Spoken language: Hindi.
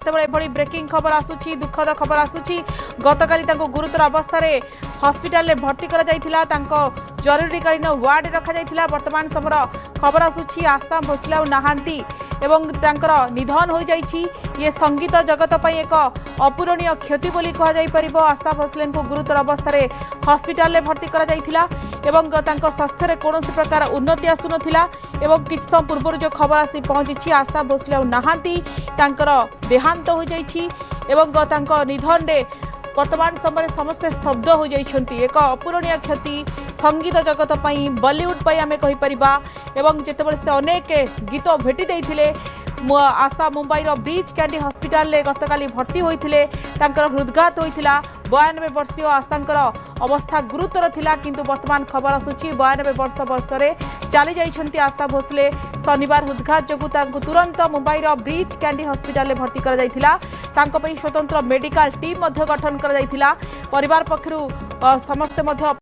एभली ब्रेकिंग खबर आसुची दुखद खबर आसुची गतकाली गुरुतर अवस्था हॉस्पिटल भर्ती कर जरूरीकालीन वार्ड रखा जाइथिला। वर्तमान समय खबर आसुची आस्था भोसले नहांती एवं निधन हो जाइछि। ये संगीत जगत पर एक अपूरणीय क्षति बोली कह जाई परिबो। आस्था भोसले को गुरुतर अवस्था हॉस्पिटल भर्ती कर जाइथिला एवं स्वास्थ्य में कौन प्रकार उन्नति आसुनथिला एवं किछ समय पूर्व जो खबर आसी पहुंची आस्था भोसले नहांती देहांत हो जाइछि एवं निधन रे वर्तमान समय समस्ते स्तब्ध हो जाइछंती। एक अपूरणीय क्षति संगीत जगत पई बॉलीवुड पई आमे कहि परिबा एवं जेतेबेले से अनेक गीत भेटी देइथिले। आशा मुंबई ब्रिज कैंडी हॉस्पिटल गतकाली भर्ती होइथिले। हृदघात होइथिला। 92 वर्षीय आशांकर अवस्था गुरुतर थिला किंतु वर्तमान खबर आसुची 92 वर्षरे चली जाइछंती आस्था भोसले। शनिवार हृदघात जगु तुरंत मुंबई ब्रिज कैंडी हॉस्पिटल भर्ती कर जाइथिला। स्वतंत्र मेडिकल टीम गठन कर जाइथिला। परिवार पक्षरु समस्त